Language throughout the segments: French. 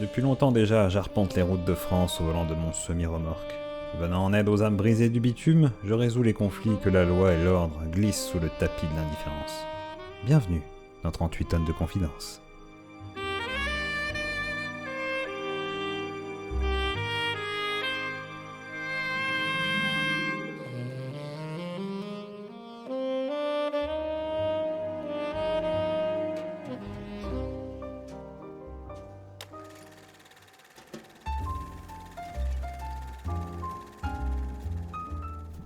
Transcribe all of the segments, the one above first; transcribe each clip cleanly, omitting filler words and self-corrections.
Depuis longtemps déjà, j'arpente les routes de France au volant de mon semi-remorque. Venant en aide aux âmes brisées du bitume, je résous les conflits que la loi et l'ordre glissent sous le tapis de l'indifférence. Bienvenue dans 38 tonnes de confidence.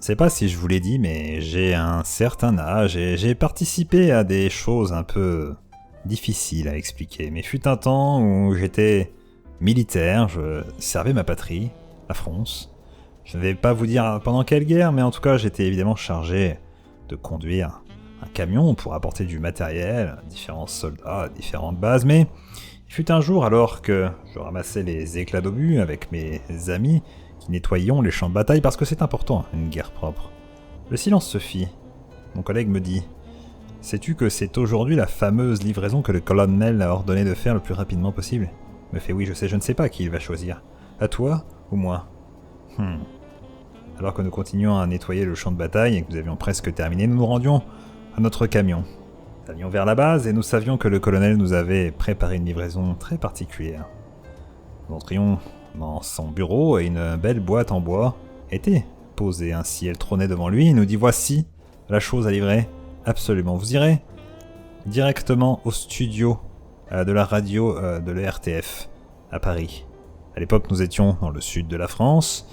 Je sais pas si je vous l'ai dit, mais j'ai un certain âge et j'ai participé à des choses un peu difficiles à expliquer. Mais fut un temps où j'étais militaire, je servais ma patrie, la France. Je ne vais pas vous dire pendant quelle guerre, mais en tout cas j'étais évidemment chargé de conduire un camion pour apporter du matériel à différents soldats, à différentes bases. Mais il fut un jour alors que je ramassais les éclats d'obus avec mes amis, qui nettoyions les champs de bataille parce que c'est important, une guerre propre. Le silence se fit. Mon collègue me dit « Sais-tu que c'est aujourd'hui la fameuse livraison que le colonel a ordonné de faire le plus rapidement possible ?» Me fait « Oui, je sais, je ne sais pas qui il va choisir. À toi ou moi ?» Alors que nous continuions à nettoyer le champ de bataille et que nous avions presque terminé, nous nous rendions à notre camion. Nous allions vers la base et nous savions que le colonel nous avait préparé une livraison très particulière. Nous entrions dans son bureau et une belle boîte en bois était posée ainsi. Elle trônait devant lui. Il nous dit « Voici la chose à livrer. Absolument. Vous irez directement au studio de la radio de l'ERTF à Paris. » À l'époque, nous étions dans le sud de la France,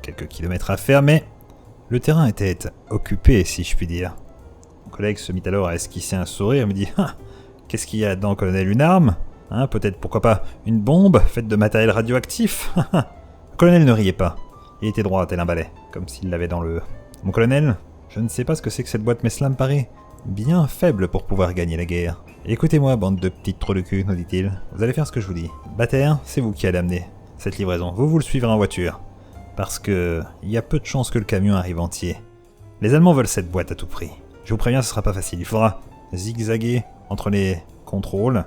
quelques kilomètres à faire, mais le terrain était occupé, si je puis dire. Mon collègue se mit alors à esquisser un sourire et me dit « Ah, qu'est-ce qu'il y a là-dedans, colonel, une arme ? Peut-être, pourquoi pas, une bombe faite de matériel radioactif ?» Le colonel ne riait pas. Il était droit tel un balai, comme s'il l'avait dans le... « Mon colonel, je ne sais pas ce que c'est que cette boîte, mais cela me paraît bien faible pour pouvoir gagner la guerre. Écoutez-moi, bande de petites trous de cul, nous dit-il. Vous allez faire ce que je vous dis. Bataire, c'est vous qui allez amener cette livraison. Vous le suivrez en voiture. Parce que il y a peu de chances que le camion arrive entier. Les Allemands veulent cette boîte à tout prix. Je vous préviens, ce sera pas facile. Il faudra zigzaguer entre les contrôles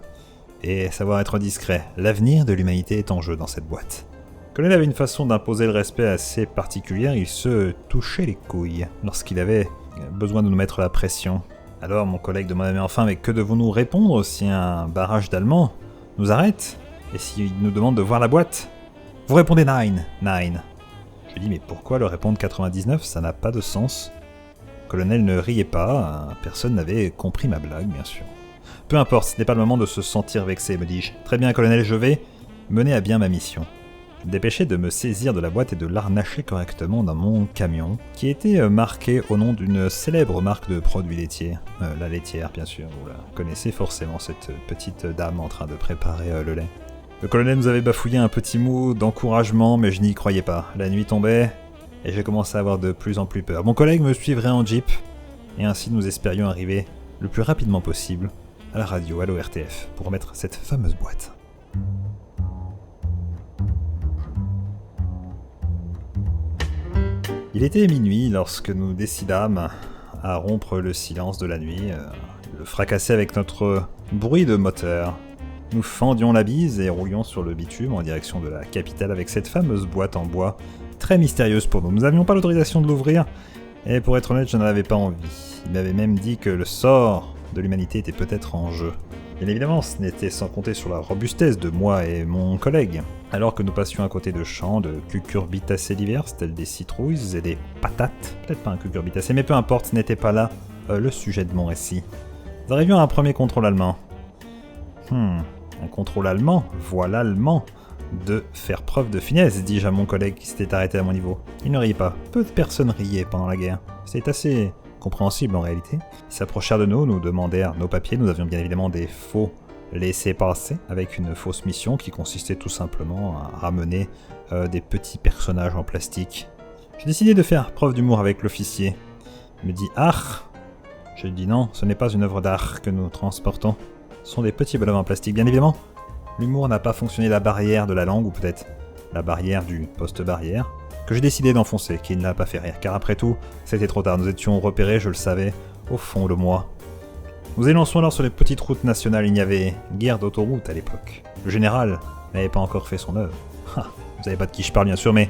et savoir être discret. L'avenir de l'humanité est en jeu dans cette boîte. Le colonel avait une façon d'imposer le respect assez particulière. Il se touchait les couilles lorsqu'il avait besoin de nous mettre la pression. Alors mon collègue demandait « Mais enfin, mais que devons-nous répondre si un barrage d'Allemands nous arrête? Et s'il nous demande de voir la boîte ?» Vous répondez « Nine, nine ». Je lui dis « Mais pourquoi leur répondre 99 ? Ça n'a pas de sens. » Le colonel ne riait pas. Personne n'avait compris ma blague, bien sûr. Peu importe, ce n'est pas le moment de se sentir vexé, me dis-je. Très bien, colonel, je vais mener à bien ma mission. Je me dépêchais de me saisir de la boîte et de l'arnacher correctement dans mon camion, qui était marqué au nom d'une célèbre marque de produits laitiers. La laitière, bien sûr, vous la connaissez forcément, cette petite dame en train de préparer le lait. Le colonel nous avait bafouillé un petit mot d'encouragement, mais je n'y croyais pas. La nuit tombait, et j'ai commencé à avoir de plus en plus peur. Mon collègue me suivrait en jeep, et ainsi nous espérions arriver le plus rapidement possible à la radio, à l'ORTF, pour remettre cette fameuse boîte. Il était minuit lorsque nous décidâmes à rompre le silence de la nuit, le fracasser avec notre bruit de moteur. Nous fendions la bise et roulions sur le bitume en direction de la capitale avec cette fameuse boîte en bois, très mystérieuse pour nous. Nous n'avions pas l'autorisation de l'ouvrir, et pour être honnête, je n'en avais pas envie. Il m'avait même dit que le sort de l'humanité était peut-être en jeu. Bien évidemment, ce n'était sans compter sur la robustesse de moi et mon collègue. Alors que nous passions à côté de champs de cucurbitacées diverses, telles des citrouilles et des patates, peut-être pas un cucurbitacé, mais peu importe, ce n'était pas là le sujet de mon récit. Nous arrivions à un premier contrôle allemand. Un contrôle allemand, voilà l'allemand de faire preuve de finesse, dis-je à mon collègue qui s'était arrêté à mon niveau. Il ne riait pas. Peu de personnes riaient pendant la guerre. C'était assez compréhensible en réalité. Ils s'approchèrent de nous, nous demandèrent nos papiers. Nous avions bien évidemment des faux laissez-passer avec une fausse mission qui consistait tout simplement à ramener des petits personnages en plastique. J'ai décidé de faire preuve d'humour avec l'officier. Il me dit « Art !» Je lui dis « Non, ce n'est pas une œuvre d'art que nous transportons. Ce sont des petits bonhommes en plastique. » Bien évidemment, l'humour n'a pas fonctionné, la barrière de la langue, ou peut-être la barrière du poste-barrière, que j'ai décidé d'enfoncer, qui ne l'a pas fait rire, car après tout, c'était trop tard, nous étions repérés, je le savais, au fond de moi. Nous élançons alors sur les petites routes nationales, il n'y avait guère d'autoroute à l'époque. Le général n'avait pas encore fait son œuvre. Ah, vous savez pas de qui je parle bien sûr, mais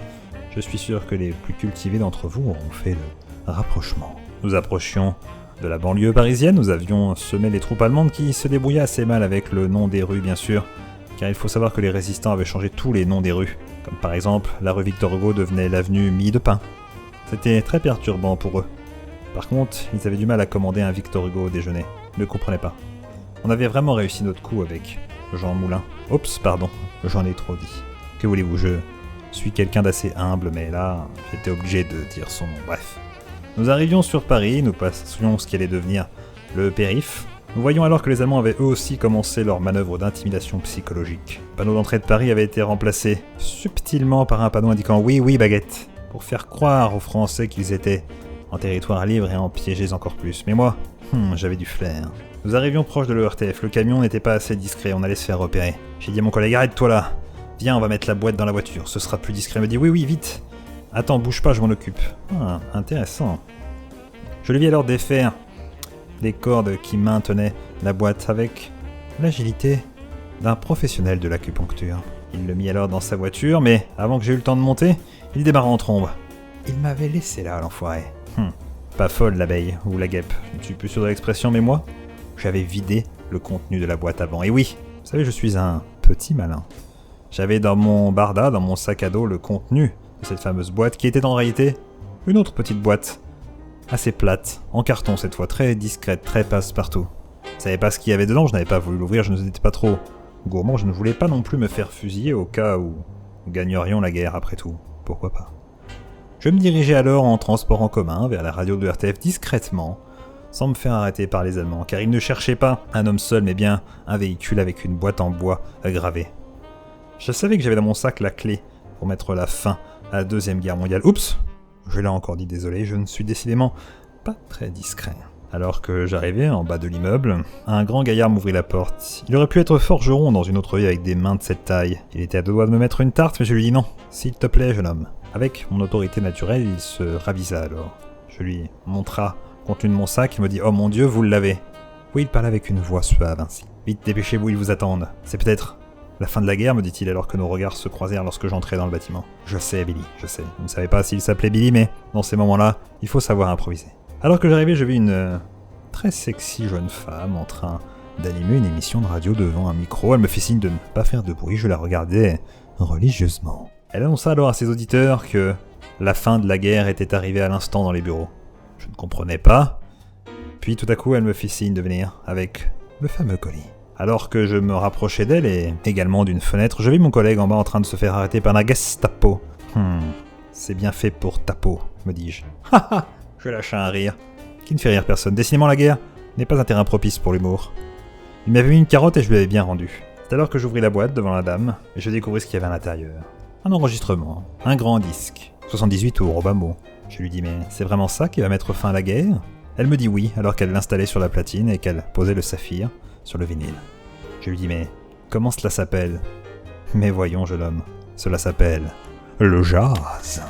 je suis sûr que les plus cultivés d'entre vous auront fait le rapprochement. Nous approchions de la banlieue parisienne, nous avions semé les troupes allemandes qui se débrouillaient assez mal avec le nom des rues bien sûr, car il faut savoir que les résistants avaient changé tous les noms des rues, comme par exemple la rue Victor Hugo devenait l'avenue Mie de Pain. C'était très perturbant pour eux. Par contre, ils avaient du mal à commander un Victor Hugo au déjeuner, ils ne comprenaient pas. On avait vraiment réussi notre coup avec Jean Moulin. Oups, pardon, j'en ai trop dit. Que voulez-vous, je suis quelqu'un d'assez humble, mais là, j'étais obligé de dire son nom, bref. Nous arrivions sur Paris, nous passions ce qui allait devenir le périph'. Nous voyions alors que les Allemands avaient eux aussi commencé leur manœuvre d'intimidation psychologique. Le panneau d'entrée de Paris avait été remplacé subtilement par un panneau indiquant « Oui, oui, baguette », pour faire croire aux Français qu'ils étaient en territoire libre et en piéger encore plus. Mais moi, j'avais du flair. Nous arrivions proche de l'ERTF, le camion n'était pas assez discret, on allait se faire repérer. J'ai dit à mon collègue « Arrête-toi là, viens, on va mettre la boîte dans la voiture, ce sera plus discret. » Il me dit « Oui, oui, vite. Attends, bouge pas, je m'en occupe. » Ah, intéressant. Je lui vis alors défaire les cordes qui maintenaient la boîte avec l'agilité d'un professionnel de l'acupuncture. Il le mit alors dans sa voiture, mais avant que j'ai eu le temps de monter, il démarra en trombe. Il m'avait laissé là, l'enfoiré. Pas folle l'abeille, ou la guêpe, je ne suis plus sûr de l'expression, mais moi, j'avais vidé le contenu de la boîte avant. Et oui, vous savez, je suis un petit malin. J'avais dans mon barda, dans mon sac à dos, le contenu de cette fameuse boîte, qui était en réalité une autre petite boîte, assez plate, en carton cette fois, très discrète, très passe-partout. Je savais pas ce qu'il y avait dedans, je n'avais pas voulu l'ouvrir, je n'étais pas trop gourmand, je ne voulais pas non plus me faire fusiller au cas où nous gagnerions la guerre après tout. Pourquoi pas. Je me dirigeais alors en transport en commun vers la radio de RTF discrètement, sans me faire arrêter par les Allemands, car ils ne cherchaient pas un homme seul, mais bien un véhicule avec une boîte en bois gravée. Je savais que j'avais dans mon sac la clé pour mettre la fin à la Deuxième Guerre mondiale. Oups, je l'ai encore dit, désolé, je ne suis décidément pas très discret. Alors que j'arrivais en bas de l'immeuble, un grand gaillard m'ouvrit la porte. Il aurait pu être forgeron dans une autre vie avec des mains de cette taille. Il était à deux doigts de me mettre une tarte, mais je lui dis non. S'il te plaît, jeune homme. Avec mon autorité naturelle, il se ravisa alors. Je lui montra le contenu de mon sac, il me dit « Oh mon Dieu, vous l'avez !» Oui, il parlait avec une voix suave ainsi. « Vite, dépêchez-vous, ils vous attendent. C'est peut-être la fin de la guerre, me dit-il alors que nos regards se croisèrent lorsque j'entrais dans le bâtiment. Je sais, Billy, je sais. Je ne savais pas s'il s'appelait Billy, mais dans ces moments-là, il faut savoir improviser. Alors que j'arrivais, je vis une très sexy jeune femme en train d'animer une émission de radio devant un micro. Elle me fit signe de ne pas faire de bruit, je la regardais religieusement. Elle annonça alors à ses auditeurs que la fin de la guerre était arrivée à l'instant dans les bureaux. Je ne comprenais pas. Puis tout à coup, elle me fit signe de venir avec le fameux colis. Alors que je me rapprochais d'elle et également d'une fenêtre, je vis mon collègue en bas en train de se faire arrêter par la Gestapo. C'est bien fait pour ta peau, me dis-je. Haha, je lâchai un rire, qui ne fait rire personne. Décidément, la guerre n'est pas un terrain propice pour l'humour. Il m'avait mis une carotte et je lui avais bien rendu. C'est alors que j'ouvris la boîte devant la dame et je découvris ce qu'il y avait à l'intérieur. Un enregistrement, un grand disque, 78 tours au bas mot. Je lui dis mais c'est vraiment ça qui va mettre fin à la guerre ? Elle me dit oui alors qu'elle l'installait sur la platine et qu'elle posait le saphir sur le vinyle. Je lui dis mais comment cela s'appelle ? Mais voyons jeune homme, cela s'appelle le jazz.